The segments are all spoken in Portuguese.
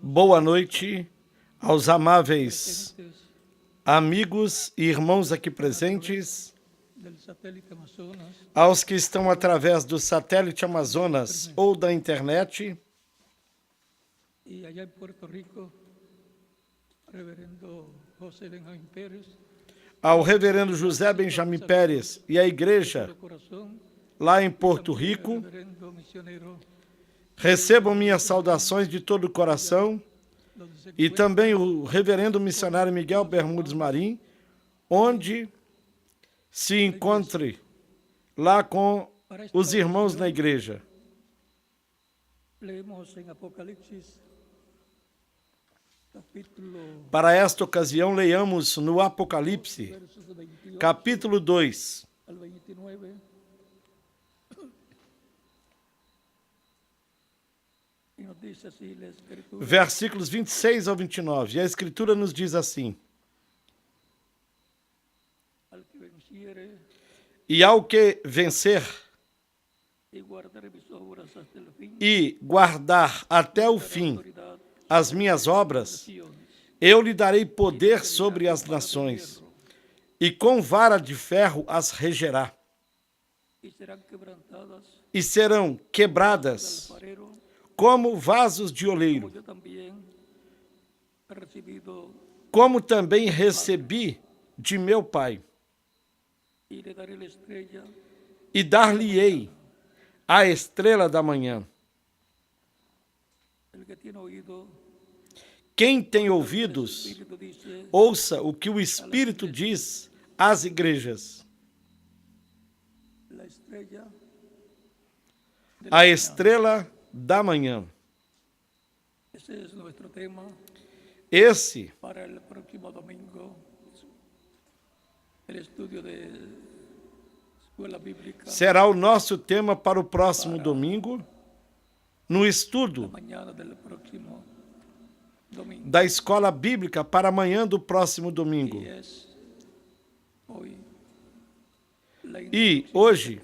Boa noite aos amáveis amigos e irmãos aqui presentes, aos que estão através do satélite Amazonas ou da internet, e allá em Puerto Rico, reverendo José Benjamín Pérez, ao reverendo José Benjamim Pérez e a igreja lá em Porto Rico. Recebam minhas saudações de todo o coração, e também o reverendo missionário Miguel Bermudes Marim, onde se encontre lá com os irmãos na igreja. Para esta ocasião, leiamos no Apocalipse, capítulo 2, versículos 26 ao 29. E a Escritura nos diz assim: E ao que vencer e guardar até o fim as minhas obras, eu lhe darei poder sobre as nações, e com vara de ferro as regerá, e serão quebradas como vasos de oleiro, como também recebi de meu Pai, e dar-lhe-ei a estrela da manhã. Quem tem ouvidos, ouça o que o Espírito diz às igrejas. A estrela da manhã. Esse será o nosso tema para o próximo domingo, no estudo da escola bíblica para amanhã do próximo domingo. E hoje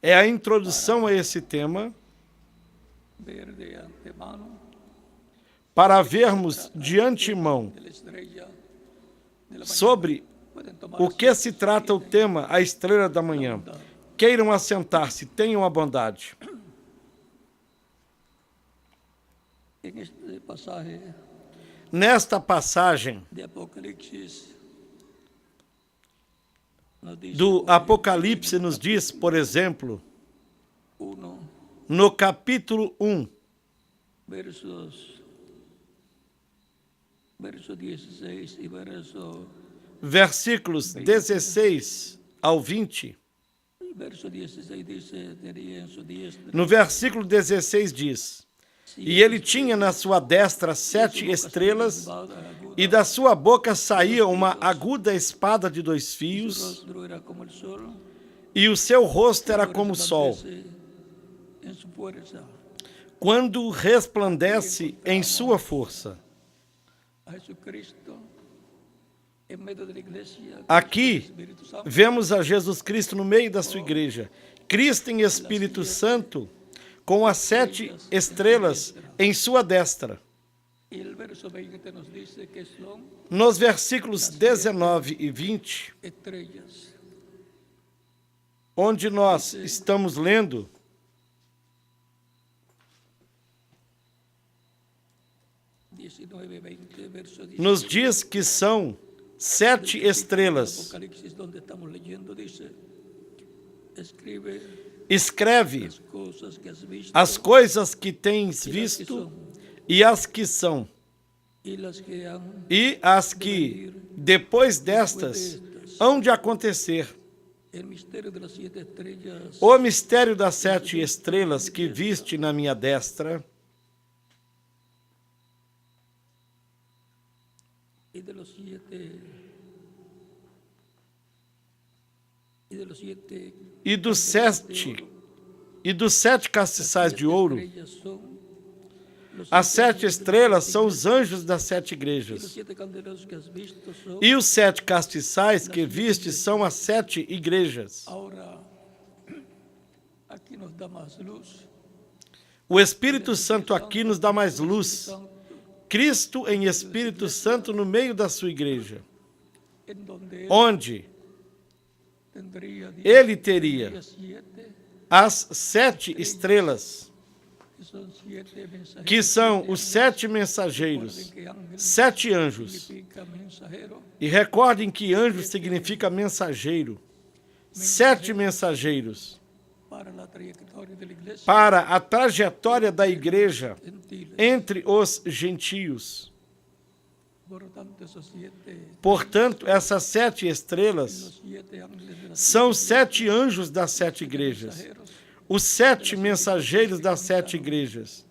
é a introdução a esse tema, para vermos de antemão sobre o que se trata o tema, a estrela da manhã. Queiram assentar-se, tenham a bondade. Nesta passagem do Apocalipse nos diz, por exemplo, no capítulo 1, versículos 16 ao 20, no versículo 16 diz: E ele tinha na sua destra 7 estrelas, e da sua boca saía uma aguda espada de 2 fios, e o seu rosto era como o sol, quando resplandece em sua força. Aqui vemos a Jesus Cristo no meio da sua igreja, Cristo em Espírito Santo, com as 7 estrelas em sua destra. Nos versículos 19 e 20, onde nós estamos lendo, nos diz que são 7 estrelas. Escreve as coisas que tens visto e as que são, e as que depois destas hão de acontecer. O mistério das 7 estrelas que viste na minha destra, e dos 7 castiçais de ouro. As 7 estrelas são os anjos das 7 igrejas. E os 7 castiçais que viste são as 7 igrejas. O Espírito Santo aqui nos dá mais luz. Cristo em Espírito Santo no meio da sua igreja, onde ele teria as 7 estrelas, que são os 7 mensageiros, 7 anjos. E recordem que anjo significa mensageiro. 7 mensageiros para a trajetória da igreja entre os gentios. Portanto, essas 7 estrelas são os 7 anjos das 7 igrejas, os 7 mensageiros das 7 igrejas,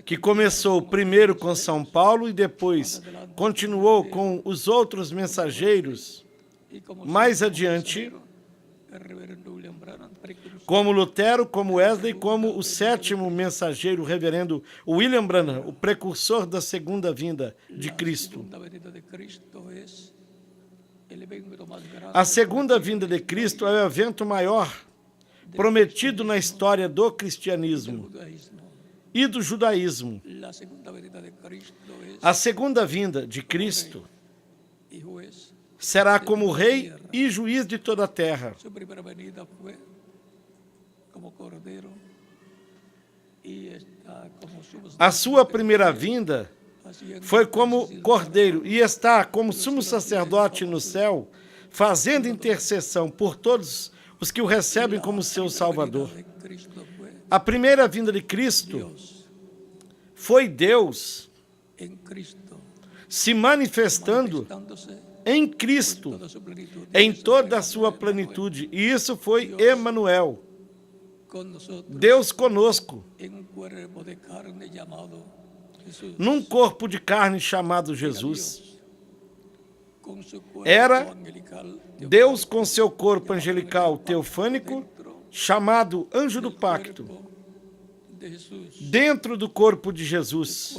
que começou primeiro com São Paulo e depois continuou com os outros mensageiros. Mais adiante, como Lutero, como Wesley, como o 7º mensageiro, o reverendo William Branham, o precursor da segunda vinda de Cristo. A segunda vinda de Cristo é o evento maior prometido na história do cristianismo e do judaísmo. A segunda vinda de Cristo será como rei e juiz de toda a terra. A sua primeira vinda foi como cordeiro e está como sumo sacerdote no céu, fazendo intercessão por todos os que o recebem como seu Salvador. A primeira vinda de Cristo foi Deus se manifestando em Cristo, em toda a sua plenitude. E isso foi Emanuel, Deus conosco, num corpo de carne chamado Jesus. Era Deus com seu corpo angelical teofânico, chamado anjo do pacto, dentro do corpo de Jesus,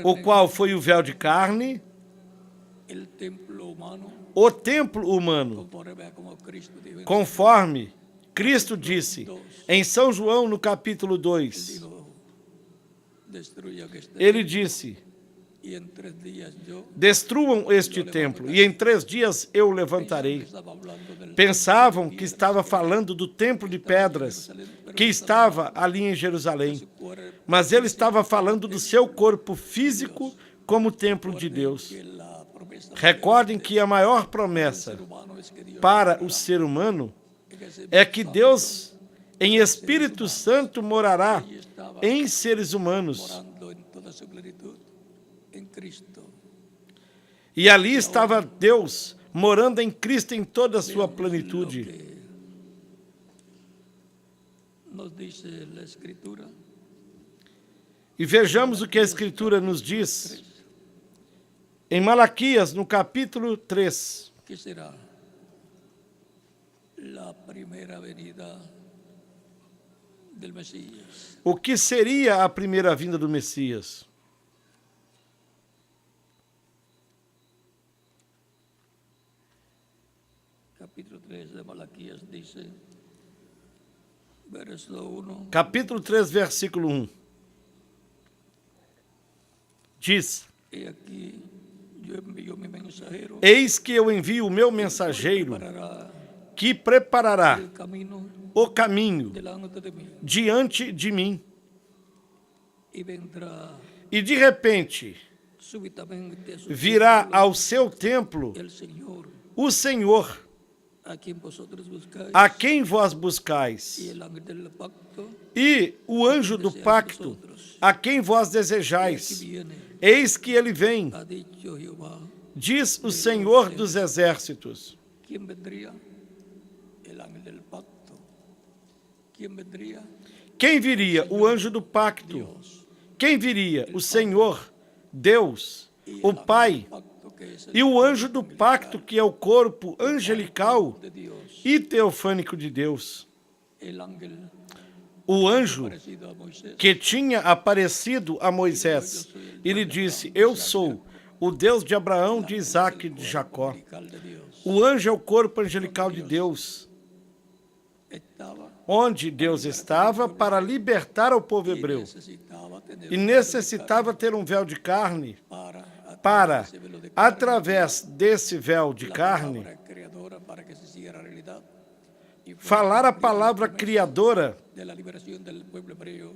o qual foi o véu de carne, o templo humano, conforme Cristo disse em São João, no capítulo 2. Ele disse: destruam este templo, e em 3 dias eu o levantarei. Pensavam que estava falando do templo de pedras, que estava ali em Jerusalém, mas ele estava falando do seu corpo físico como templo de Deus. Recordem que a maior promessa para o ser humano é que Deus, em Espírito Santo, morará em seres humanos. E ali estava Deus, morando em Cristo em toda a sua plenitude. E vejamos o que a Escritura nos diz em Malaquias, no capítulo 3. que será a primeira venida do Messias. O que seria a primeira vinda do Messias? Capítulo 3 de Malaquias diz, versículo 1. Capítulo 3, versículo 1. Diz: E aqui eu envio meu mensageiro, eis que eu envio o meu mensageiro, que preparará o caminho diante de mim. E de repente virá ao seu templo o Senhor, a quem vós buscais, e o anjo do pacto, a quem vós desejais. Eis que ele vem, diz o Senhor dos exércitos. Quem viria? O anjo do pacto. Quem viria? O Senhor, Deus, o Pai. E o anjo do pacto, que é o corpo angelical e teofânico de Deus. O anjo que tinha aparecido a Moisés, ele disse: eu sou o Deus de Abraão, de Isaque e de Jacó. O anjo é o corpo angelical de Deus. estaba onde Deus estava para libertar o povo hebreu necesitaba tener e necessitava ter um véu de carne para para, através desse véu de carne, palabra creadora para que se hiciera realidad y fuera falar a cumplida la palavra promesa criadora de la liberación del pueblo hebreo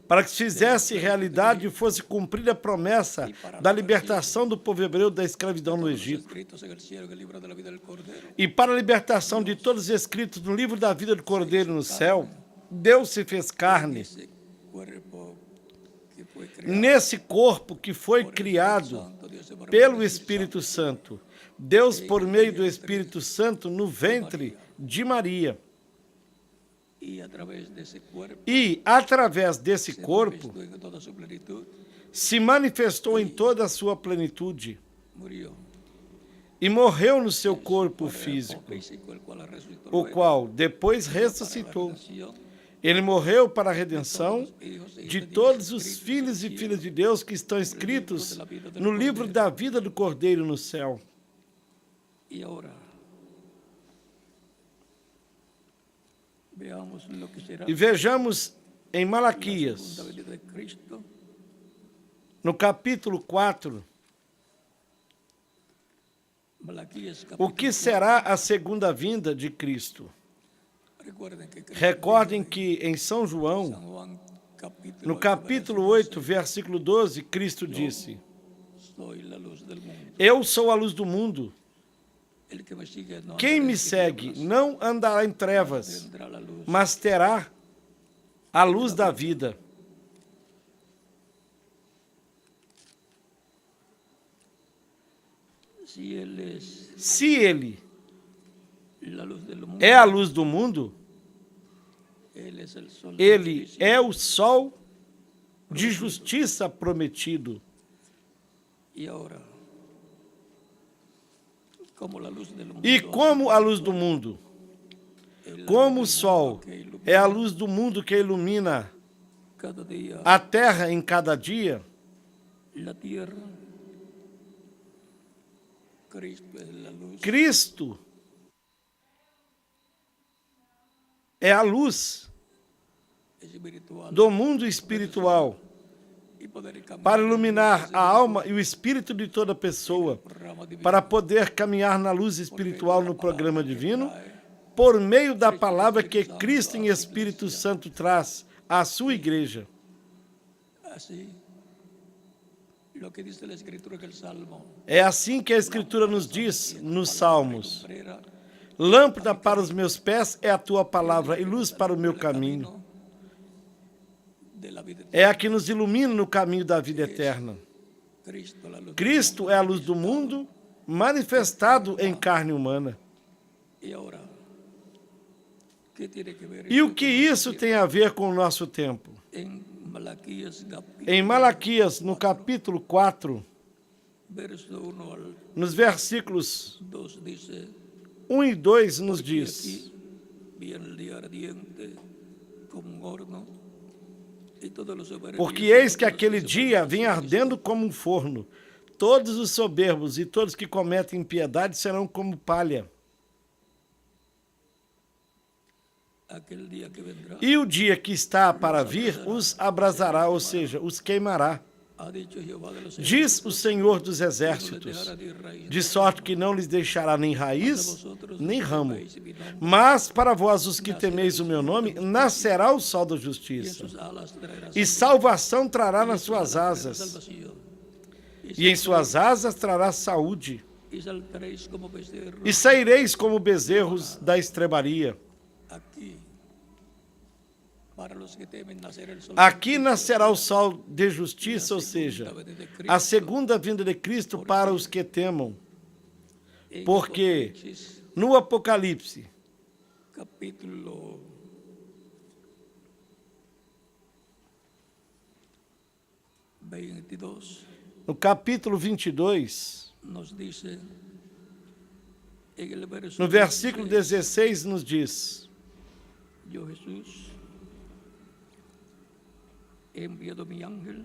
para que se fizesse realidade e fosse cumprida a promessa da libertação do povo hebreu da escravidão no los Egito. escritos en el cielo en el libro de la vida del Cordero. E para a libertação de todos os escritos no livro da vida do Cordeiro no céu, Deus se fez carne Ese cuerpo que fue creado nesse corpo que foi criado Santo, Dios se pelo Espírito Santo. Deus, por meio do Espírito Santo, no ventre de Maria. y a través de ese cuerpo E, através desse se corpo, manifestó en toda su plenitud, se manifestou em toda a sua plenitude murió. e morreu no seu corpo físico, Físico, el cual resucitó o luego qual depois para la ressuscitou. redención Ele morreu para a redenção de hijos e de hijas de todos Dios os escritos filhos e en el filhas cielo. de Deus que estão escritos no livro da vida do Cordeiro no céu. Y ahora veamos lo que será E vejamos em la Malaquias, segunda venida de Cristo, no capítulo 4, Malaquías o capítulo que será a segunda vinda de Cristo. 4. Recuerden que Cristo Recordem dijo que em São João, en San Juan capítulo no 8, capítulo versículo 8, 6, versículo 12, Cristo disse: soy la luz del mundo. Eu sou a luz do mundo. El que me sigue no Quem andará me en segue tinieblas, não andará em trevas, tendrá la luz. mas terá a luz da vida. Si él es Se ele la luz del mundo, é a luz do mundo, él es el sol. ele justicia. é o sol de justiça prometido. Y ahora, como la luz del mundo, E como a luz do mundo, el como o luz del sol mundo que ilumina é a luz do mundo que ilumina cada día a terra em cada dia, la tierra, Cristo es la luz Cristo é a luz espiritual do mundo espiritual y poder caminar para iluminar a alma e o espírito de toda pessoa, por rama divina, para poder caminhar na luz espiritual no programa divino, trae por meio da palavra que Cristo em Espírito Santo traz à sua igreja. así lo que dice la escritura que el salmo É assim que a Escritura nos diz nos Salmos: lumbrera lâmpada para os meus pés é a tua palavra e luz para o meu caminho. de la vida eterna. É a que nos ilumina no caminho da vida eterna. Cristo la luz Cristo é a luz do mundo, manifestado em carne humana. y ahora ¿qué tiene que ver E o esto que con isso tem a ver com o nosso tempo? en Malaquías capítulo Em Malaquias, no capítulo 4, verso 1 al nos versículos 2 dice 1 e 2, nos y diz: aquí viene el día ardiente como un horno y todos los soberbios porque y eis que todos los aquele se dia soberbios vem ardendo como um forno. Todos os soberbos e todos que cometem impiedade serão como palha. aquel día que vendrá E o dia que está para vir os abrasará, ou seja, os queimará. ha dicho Jehová de los Diz o Senhor dos no les exércitos, dejará de raíz de sorte que não lhes deixará nem raiz, nem ramo. Mas para vós, os que temeis o meu nome, nascerá o sol da y en justiça, sus alas traerá e salvação trará nas suas traerá asas, salvación. e em suas asas trará saúde, Y saltaréis como becerros e saireis como bezerros da estrebaria. aquí. Para los que temen nacer el sol. Aqui nascerá o sol de justiça, ou seja, a segunda vinda de Cristo para os que temam. En porque Apocalipsis, no Apocalipse, capítulo 22 no capítulo 22, nos dice en el verso no versículo 16, 16, nos diz: yo Jesús he enviado mi ángel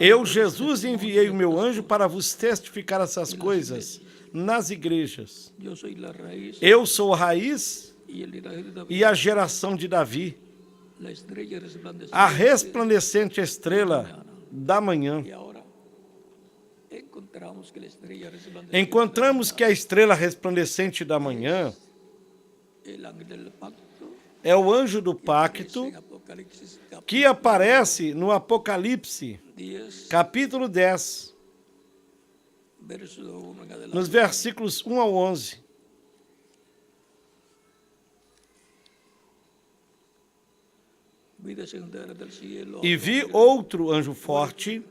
Eu, Jesus, enviei o meu anjo para vos testificar essas coisas nas igrejas. yo soy la raíz Eu sou a raiz y el linaje de David, e a geração de Davi, la estrella resplandeciente a resplandecente estrela da manhã. y ahora encontramos que la estrella resplandeciente Encontramos que a estrela resplandecente da manhã el ángel del pacto é o anjo do pacto en Apocalipsis que aparece no Apocalipse, 10, capítulo 10, verso 1 en adelante. nos versículos 1 ao 11. Vi descender del cielo E vi outro anjo forte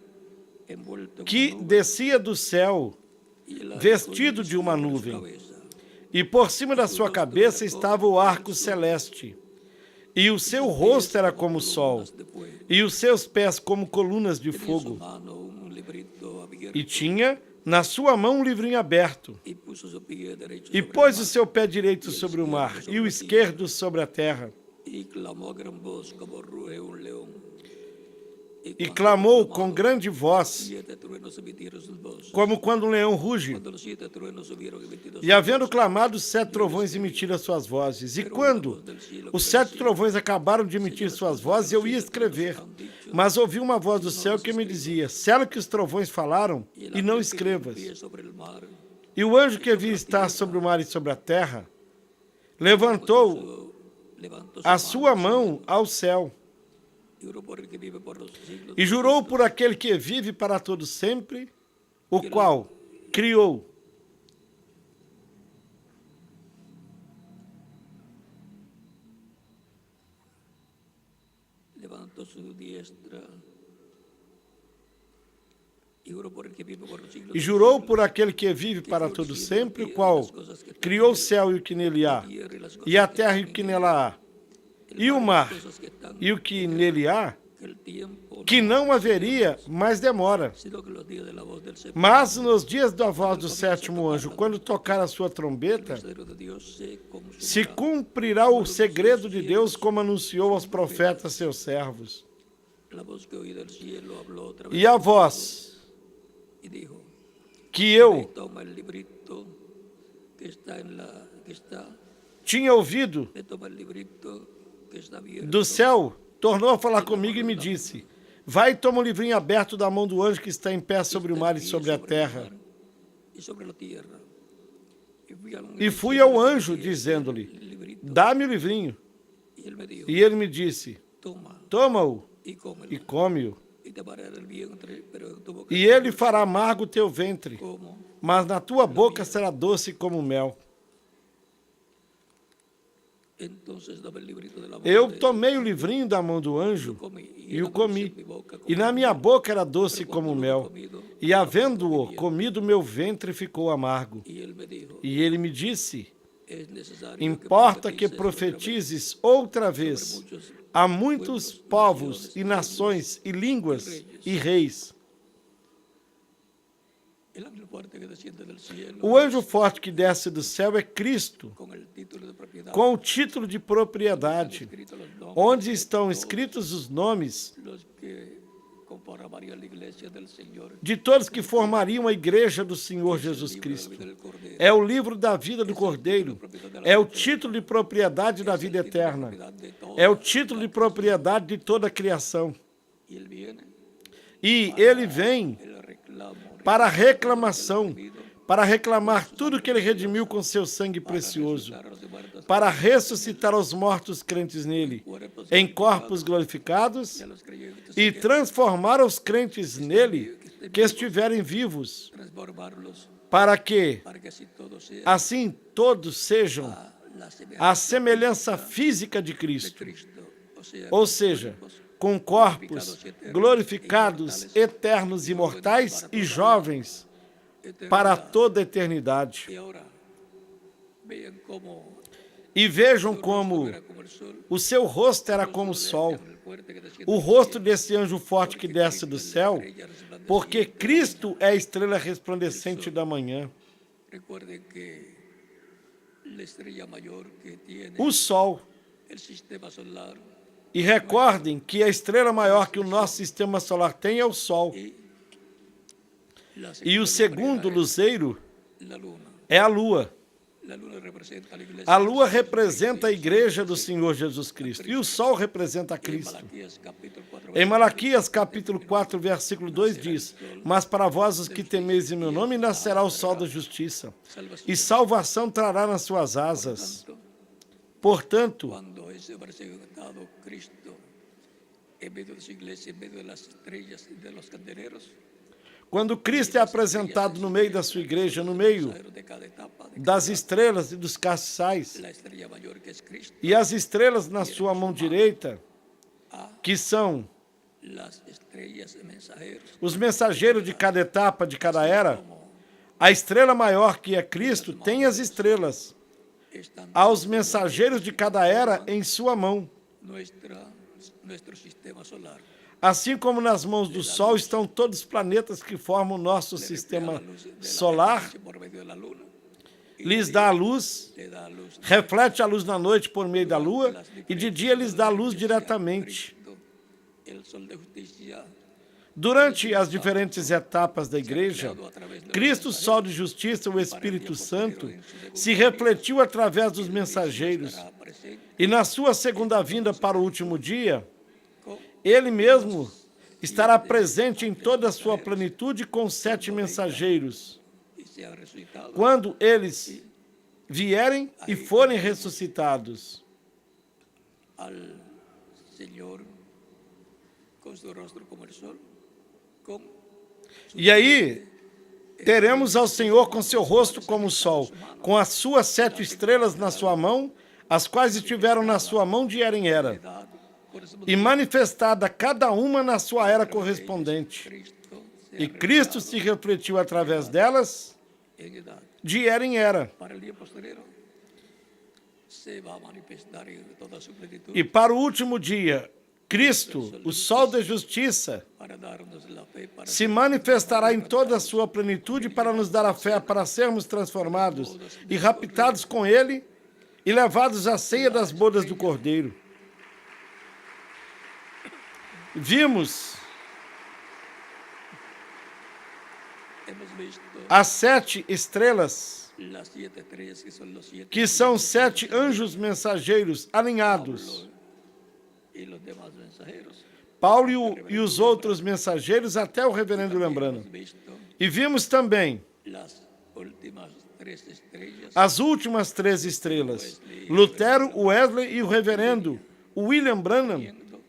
envuelto en que una nube, descia do céu, y el arco vestido de de uma su nuvem, cabeza. e por cima da sua cabeça estava o arco celeste, e o seu rosto era como o sol, e os seus pés como colunas de Tenía en su fogo, mano un librito abierto, e tinha na sua mão um livrinho aberto, y puso su pie derecho e sobre pôs el o mar, seu pé direito sobre o mar, e o esquerdo sobre a terra, y clamó a gran voz como ruge un león. e cuando clamou proclamaba, com grande voz, 7 truenos emitieron sus voces. como quando um leão ruge. Cuando los 7 truenos hubieron emitido E havendo clamado, 7 trovões emitiram suas vozes. E quando os 7 trovões acabaram de emitir suas vozes, eu ia escrever. Mas ouvi uma voz do céu que me dizia: sela o que os trovões falaram e não escrevas. E o anjo que vi estar sobre o mar e sobre a terra levantou a sua mão ao céu e jurou por aquele que vive para todo sempre, o qual criou levantó su diestra y juró por el que vive por los siglos. e jurou por aquele que vive para todo sempre, o qual criou o céu e o que nele há, e a terra e o que nela há, e o mar e o que nele há, el tiempo que não haveria mais demora. sino que los días de la voz del séptimo Mas nos dias da voz do sétimo anjo, quando tocar a sua trombeta, Cordero de Dios se cumprirá o segredo de Deus, como anunciou aos profetas seus servos. la voz que oí del cielo habló otra vez E a voz y dijo: que eu toma el librito que está tinha ouvido toma el librito que está abierto do céu, tornou a falar comigo e me disse: vai e toma o livrinho aberto da mão do anjo que está em pé sobre o mar e sobre a terra. y sobre la tierra. E fui ao anjo, dizendo-lhe: dá-me o livrinho. Y él me dijo: E ele me disse: toma toma-o y cómelo, e come-o. y te parará el vientre, pero en tu boca E ele fará amargo o teu ventre, como. mas na tua boca será doce como mel. Entonces daba el librito de la voz Eu de- tomei o livrinho da mão do anjo comí, e era o dulce comi. en mi boca, E como na minha miel. boca era doce Pero como cuando lo mel. he comido, E havendo-o comido, meu ventre ficou amargo. y él me dijo: E ele me disse: es necesario importa que profetices profetizes outra vez a muitos povos e nações e línguas e reis. el ángel fuerte que desciende del cielo O anjo forte que desce do céu é Cristo, con el título de propiedad, com o título de propriedade, escrito los nombres onde estão escritos os nomes los que conformarían la iglesia del Señor. de todos que formariam a igreja do Senhor Jesus Cristo. É o livro da vida do Cordeiro, é o título de propriedade da vida eterna, é o título de propriedade de toda a criação. Y él viene, E ele vem el reclamo, para reclamação, para reclamar tudo que ele redimiu com seu sangue precioso, a los muertos, para ressuscitar os mortos crentes nele em corpos glorificados a los creyentes, e transformar os crentes nele que estiverem vivos, transformarlos para que para que así todo sea assim todos sejam la semejanza a semelhança física de de Cristo, Cristo, ou seja, com corpos glorificados, eternos, imortais e jovens para toda a eternidade. y ahora vean cómo E vejam como era como el sol, o seu rosto era como o sol, el fuerte que desciende, o rosto desse anjo forte que desce do céu, porque Cristo é a estrela resplandecente da manhã, recuerden que la estrella mayor que tiene o sol. el sistema solar E recordem que a estrela maior que o nosso sistema solar tem é o sol. la E o segunda segundo luzeiro es la luna, é a lua. A lua representa a igreja do Senhor Jesus Cristo e o sol representa a Cristo. Em Malaquias capítulo 4, versículo 2 diz: mas para vós os que temeis em meu nome nascerá o sol da justiça, e salvação trará nas suas asas. Portanto, cuando es representado Cristo en medio de su iglesia, en medio de las estrellas y de los candeleros, quando Cristo é apresentado no meio da sua igreja, no meio de cada etapa, de das estrelas e dos castiçais, la estrella mayor que es Cristo, e as estrelas na sua mão direita, que são las estrellas mensajeros, os mensageiros de cada etapa, de cada era, a estrela maior, que é Cristo, tem as estrelas, están aos mensageiros de cada era em sua mão. nuestro sistema solar. Assim como nas mãos do Sol estão todos os planetas que formam o nosso sistema solar, Por medio de la luna, lhes dá a luz, le da luz reflete a luz na noite por meio da lua, e de dia lhes dá a luz diretamente. Cristo, el sol de justicia, Durante as diferentes etapas da igreja, Cristo, Sol de Justiça, o Espírito Santo, se refletiu através dos mensageiros. estará presente E na sua segunda vinda para o último dia, ele mesmo estará presente em toda a sua plenitude com 7 mensageiros, y se ha resucitado quando eles vierem e forem ressuscitados. al Señor con su rostro como el sol, con E aí, teremos ao Senhor com seu rosto como o sol, com as suas 7 estrelas na sua mão, as quais estiveram na sua mão de era em era, edad, por eso e manifestada cada uma na sua era correspondente. Cristo se E Cristo se refletiu através delas en edad. de era em era. Para el día posterior se va a manifestar en toda su plenitud E para o último dia, Cristo, o sol da justiça, para darnos la fe, para se manifestará em toda a sua plenitude para nos dar a fé, para sermos transformados e raptados com Ele e levados à ceia das bodas do Cordeiro. Vimos hemos visto as 7 estrelas, las 7 estrellas que son los 7 que são 7 anjos mensageiros alinhados. y los demás mensajeros. Paulo e os outros mensageiros até o reverendo Lembrando. Hemos visto E vimos também las últimas 3 estrellas as últimas 3 estrelas, Lutero, Wesley e o reverendo William Branham, viendo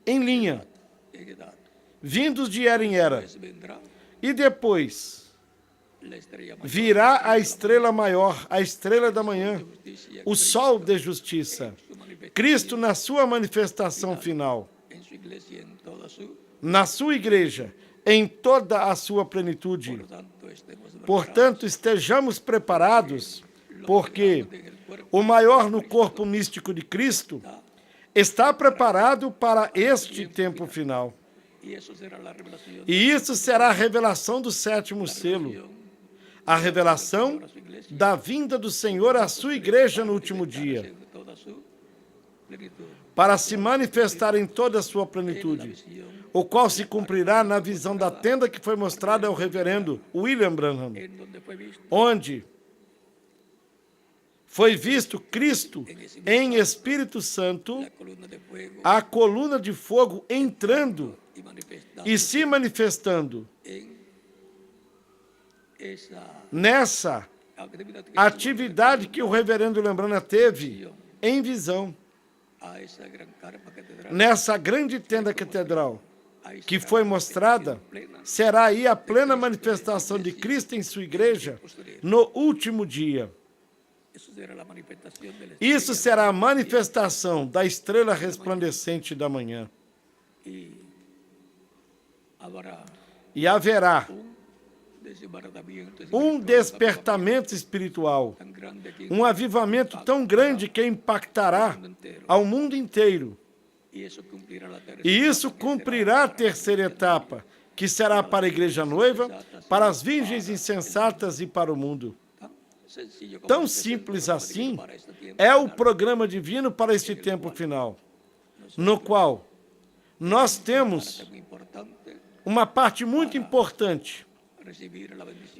em linha, en edad. vindos de era em era. Pues vendrá E depois la estrella mayor virá a estrela maior, a estrela da manhã, de justicia, o sol de justiça, su manifestación Cristo na sua manifestação final, en su iglesia en toda su. na sua igreja, em toda a sua plenitude. Por tanto, estemos Portanto, estejamos preparados, porque en el cuerpo o maior no corpo místico de Cristo está preparado para este tempo final. y eso será la revelación E isso será a revelação do 7º selo, a revelação da vinda do Senhor à sua igreja no último dia, en toda su plenitud. para se manifestar em toda a sua plenitude, o qual se cumprirá na visão da tenda que foi mostrada ao reverendo William Branham, En donde fue visto onde foi visto Cristo em Espírito Santo, la columna de fuego a coluna de fogo entrando y manifestando e se manifestando en esa nessa actividad que atividade que o reverendo Lembrana teve em visão, a esa gran carpa catedral nessa grande tenda catedral ahí que será foi mostrada, plena será aí a plena manifestação de Cristo em sua igreja no último dia. eso será la manifestación del Isso será a manifestação da estrela resplandecente da manhã. y habrá E haverá desbaratamiento despertamento espiritual, tan grande que avivamento tão grande que impactará ao mundo inteiro. y eso cumplirá la tercera E isso cumprirá a terceira etapa, que será para a igreja noiva, para as virgens insensatas e para o mundo. tan sencillo como Tão este simples centro assim para este tiempo é o programa divino para este tempo final, no qual nós temos tan importante uma parte muito importante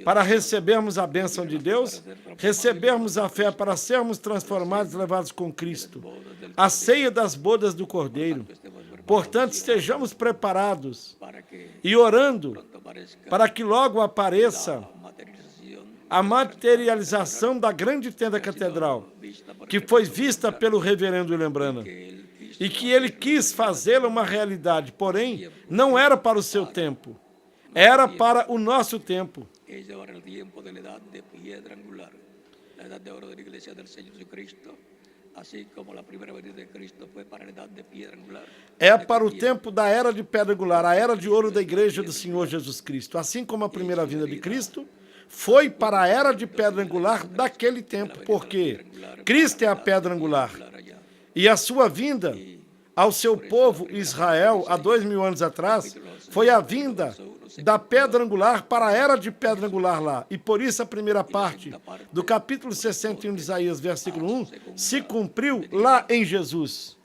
para recebermos a bênção de Deus, recebermos a fé para sermos transformados e levados com Cristo, a ceia das bodas do Cordeiro. Portanto, estejamos preparados e orando para que logo apareça a materialização da grande tenda catedral, que foi vista pelo reverendo William Branham, e que ele quis fazê-la uma realidade, porém, não era para o seu tempo, era para o nosso tempo. É para o tempo da era de pedra angular, a era de ouro da igreja do Senhor Jesus Cristo. Assim como a primeira vinda de Cristo foi para a era de pedra angular daquele tempo, porque Cristo é a pedra angular. E a sua vinda ao seu povo Israel, há 2000 anos atrás, foi a vinda da pedra angular para a era de pedra angular lá. E por isso a primeira parte do capítulo 61 de Isaías, versículo 1, se cumpriu lá em Jesus.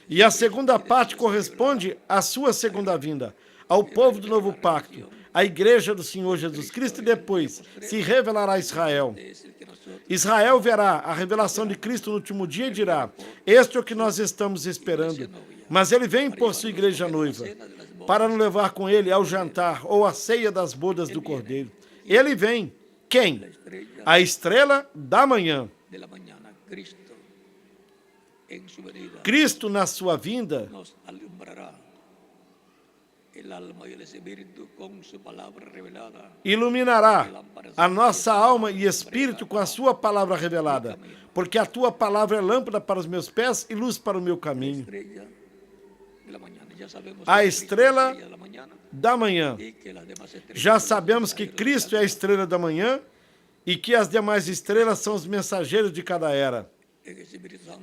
E a segunda parte corresponde à sua segunda vinda, ao povo do novo pacto, à igreja do Senhor Jesus Cristo, e depois se revelará a Israel. Israel verá a revelação de Cristo no último dia e dirá: este é o que nós estamos esperando. Mas ele vem por sua igreja noiva, para nos levar com ele ao jantar ou à ceia das bodas do Cordeiro. Ele vem. Quem? A estrela da manhã. Cristo, na sua vinda, iluminará a nossa alma e espírito com a sua palavra revelada, porque a tua palavra é lâmpada para os meus pés e luz para o meu caminho. A estrela da manhã. Já sabemos que Cristo é a estrela da manhã e que as demais estrelas são os mensageiros de cada era.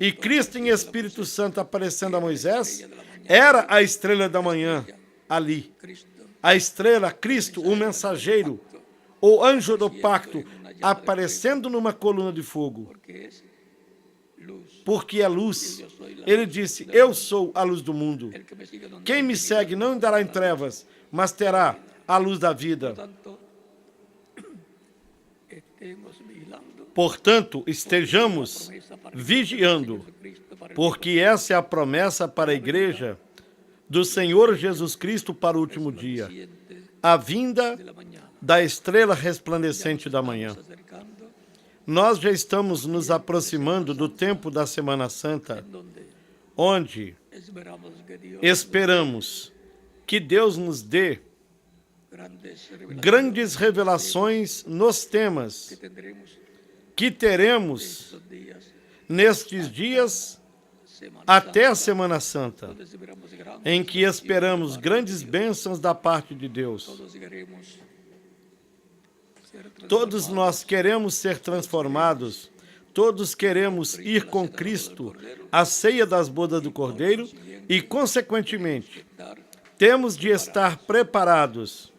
E Cristo em Espírito Santo aparecendo a Moisés era a estrela da manhã ali. A estrela, Cristo, o mensageiro, o anjo do pacto, aparecendo numa coluna de fogo. Porque é luz. Ele disse: eu sou a luz do mundo. Quem me segue não andará em trevas, mas terá a luz da vida. Portanto, estejamos vigiando, porque essa é a promessa para a igreja do Senhor Jesus Cristo para o último dia, a vinda da estrela resplandecente da manhã. Nós já estamos nos aproximando do tempo da Semana Santa, onde esperamos que Deus nos dê grandes revelações nos temas que teremos nestes dias até a Semana Santa, em que esperamos grandes bênçãos da parte de Deus. Todos nós queremos ser transformados, todos queremos ir com Cristo à ceia das bodas do Cordeiro e, consequentemente, temos de estar preparados,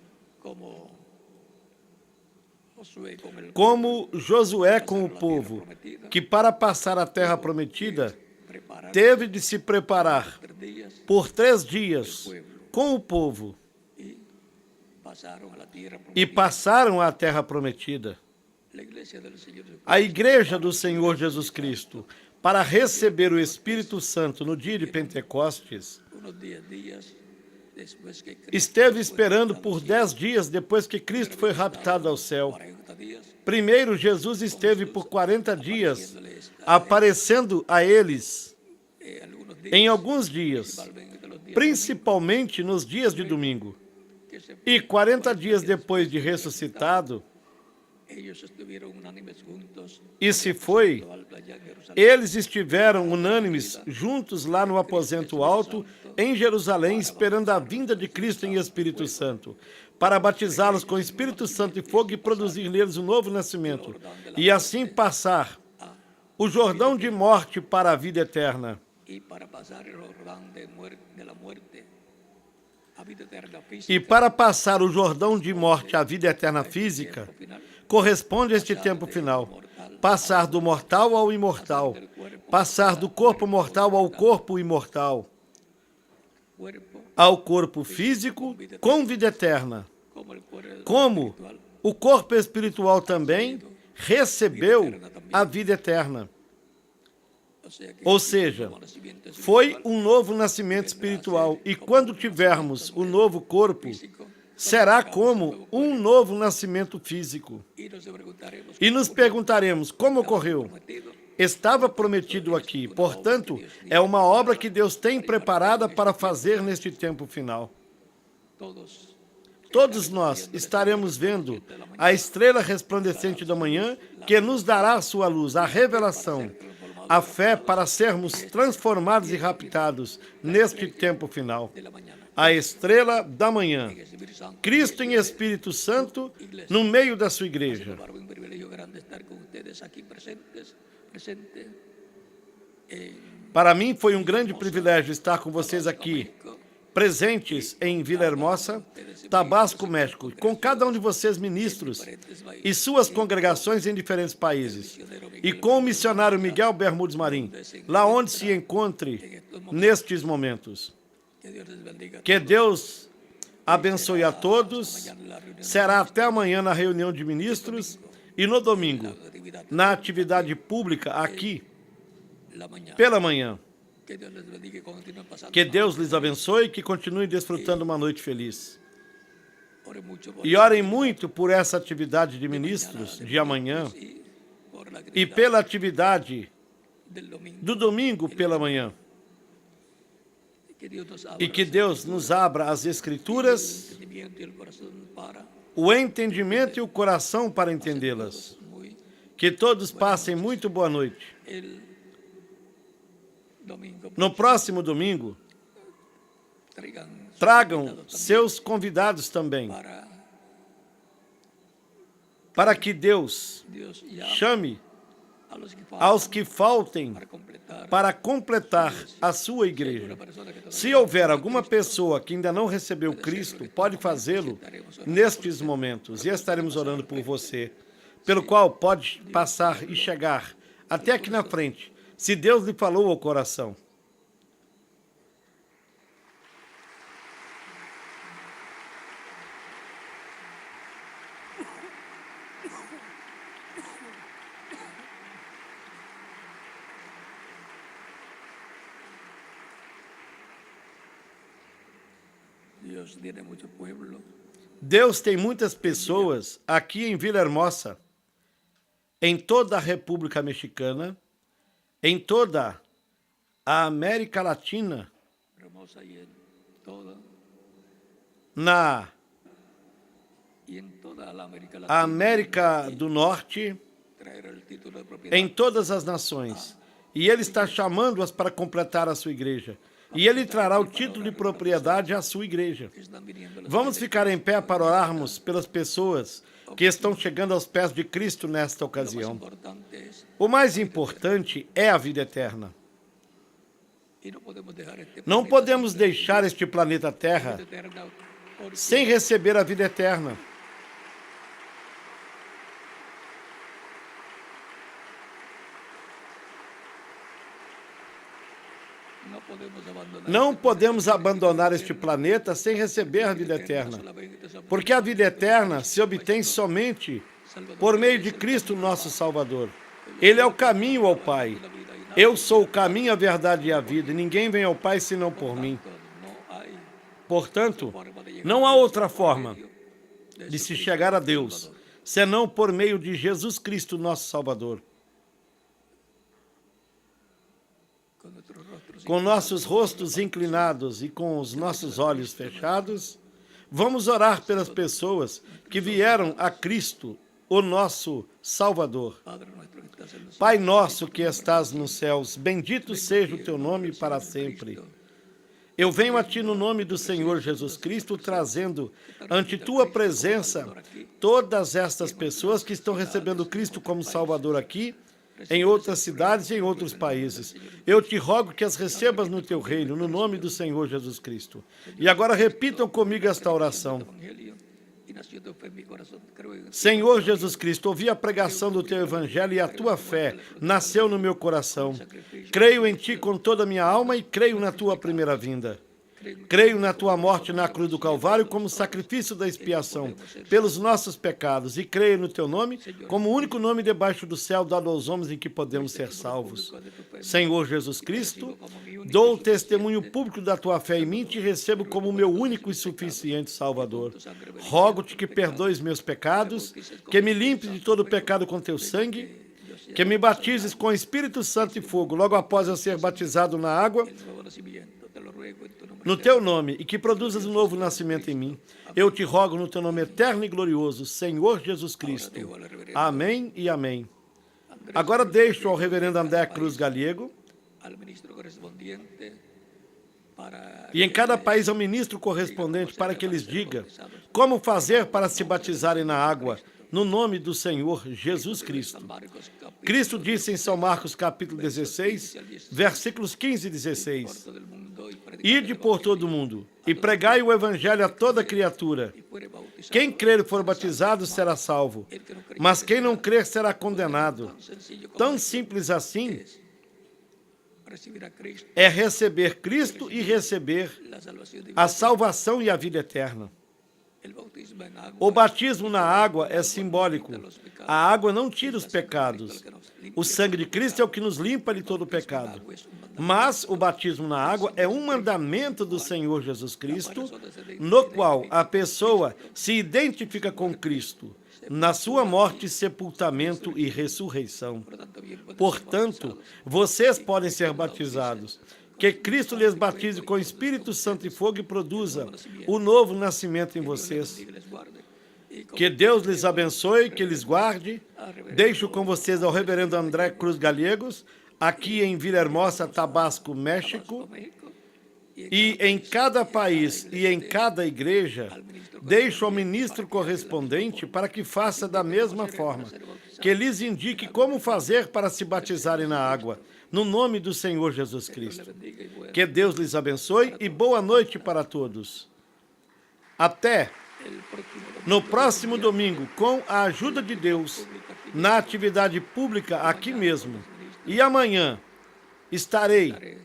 como Josué com o povo, que para passar a terra prometida, teve de se preparar por 3 dias com o povo e passaram a terra prometida. A igreja do Senhor Jesus Cristo, para receber o Espírito Santo no dia de Pentecostes, esteve esperando por 10 dias depois que Cristo foi raptado ao céu. Primeiro, Jesus esteve por 40 dias aparecendo a eles em alguns dias, principalmente nos dias de domingo. E 40 dias depois de ressuscitado, e se foi, eles estiveram unânimes juntos lá no aposento alto em Jerusalém, esperando a vinda de Cristo em Espírito Santo, para batizá-los com Espírito Santo e fogo e produzir neles um novo nascimento, e assim passar o Jordão de morte para a vida eterna. E para passar o Jordão de morte à vida eterna física, corresponde a este tempo final. Passar do mortal ao imortal. Passar do corpo mortal ao corpo imortal. cuerpo ao corpo físico com vida eterna, como el cuerpo como espiritual. o corpo espiritual também recebeu a vida eterna. Ou seja, foi um novo nascimento espiritual. E quando tivermos o novo corpo, será como um novo nascimento físico. E nos perguntaremos como ocorreu. Estava prometido aqui, portanto, é uma obra que Deus tem preparada para fazer neste tempo final. Todos nós estaremos vendo a estrela resplandecente da manhã que nos dará a sua luz, a revelação, a fé para sermos transformados e raptados neste tempo final. A estrela da manhã, Cristo em Espírito Santo no meio da sua igreja. Para mim foi um grande privilégio estar com vocês aqui, presentes em Villahermosa, Tabasco, México, com cada um de vocês ministros e suas congregações em diferentes países, e com o missionário Miguel Bermudes Marim, lá onde se encontre nestes momentos. Que Deus abençoe a todos. Será até amanhã na reunião de ministros e no domingo, na atividade pública aqui, pela manhã. Que Deus lhes abençoe e que continuem desfrutando uma noite feliz. E orem muito por essa atividade de ministros de amanhã e pela atividade do domingo pela manhã. E que Deus nos abra as Escrituras, o entendimento e o coração para entendê-las. Que todos passem muito boa noite. No próximo domingo, tragam seus convidados também, para que Deus chame aos que faltem para completar a sua igreja. Se houver alguma pessoa que ainda não recebeu Cristo, pode fazê-lo nestes momentos, e estaremos orando por você, pelo qual pode passar e chegar até aqui na frente, se Deus lhe falou ao coração. Deus tem muitas pessoas aqui em Villahermosa, em toda a República Mexicana, em toda a América Latina, na América do Norte, em todas as nações. E Ele está chamando-as para completar a sua igreja. E Ele trará o título de propriedade à sua igreja. Vamos ficar em pé para orarmos pelas pessoas que estão chegando aos pés de Cristo nesta ocasião. O mais importante é a vida eterna. Não podemos deixar este planeta Terra sem receber a vida eterna. Não podemos abandonar este planeta sem receber a vida eterna, porque a vida eterna se obtém somente por meio de Cristo, nosso Salvador. Ele é o caminho ao Pai. Eu sou o caminho, a verdade e a vida, e ninguém vem ao Pai senão por mim. Portanto, não há outra forma de se chegar a Deus, senão por meio de Jesus Cristo, nosso Salvador. Com nossos rostos inclinados e com os nossos olhos fechados, vamos orar pelas pessoas que vieram a Cristo, o nosso Salvador. Pai nosso que estás nos céus, bendito seja o teu nome para sempre. Eu venho a ti no nome do Senhor Jesus Cristo, trazendo ante tua presença todas estas pessoas que estão recebendo Cristo como Salvador aqui, em outras cidades e em outros países. Eu te rogo que as recebas no teu reino, no nome do Senhor Jesus Cristo. E agora repitam comigo esta oração. Senhor Jesus Cristo, ouvi a pregação do teu evangelho e a tua fé nasceu no meu coração. Creio em ti com toda a minha alma e creio na tua primeira vinda. Creio na tua morte na cruz do Calvário como sacrifício da expiação pelos nossos pecados e creio no teu nome como o único nome debaixo do céu dado aos homens em que podemos ser salvos. Senhor Jesus Cristo, dou o testemunho público da tua fé em mim e te recebo como o meu único e suficiente Salvador. Rogo-te que perdoes meus pecados, que me limpes de todo pecado com teu sangue, que me batizes com Espírito Santo e fogo, logo após eu ser batizado na água, no teu nome, e que produzas um novo nascimento em mim. Eu te rogo no teu nome eterno e glorioso, Senhor Jesus Cristo. Amém e amém. Agora deixo ao reverendo André Cruz Galego, e em cada país ao ministro correspondente para que lhes diga como fazer para se batizarem na água, no nome do Senhor Jesus Cristo. Cristo disse em São Marcos capítulo 16, versículos 15 e 16, Ide por todo o mundo e pregai o evangelho a toda criatura. Quem crer e for batizado será salvo, mas quem não crer será condenado. Tão simples assim é receber Cristo e receber a salvação e a vida eterna. O batismo na água é simbólico. A água não tira os pecados. O sangue de Cristo é o que nos limpa de todo pecado. Mas o batismo na água é um mandamento do Senhor Jesus Cristo, no qual a pessoa se identifica com Cristo, na sua morte, sepultamento e ressurreição. Portanto, vocês podem ser batizados. Que Cristo lhes batize com Espírito Santo e fogo e produza o novo nascimento em vocês. Que Deus lhes abençoe, que lhes guarde. Deixo com vocês ao reverendo André Cruz Gallegos, aqui em Villahermosa, Tabasco, México. E em cada país e em cada igreja, deixo ao ministro correspondente para que faça da mesma forma, que lhes indique como fazer para se batizarem na água, no nome do Senhor Jesus Cristo. Que Deus lhes abençoe e boa noite para todos. Até no próximo domingo, com a ajuda de Deus, na atividade pública aqui mesmo. E amanhã estarei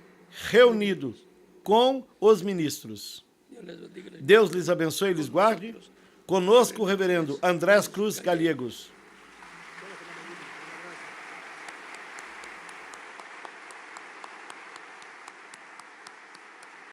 reunido com os ministros. Deus lhes abençoe e lhes guarde. Conosco o reverendo André Cruz Gallegos.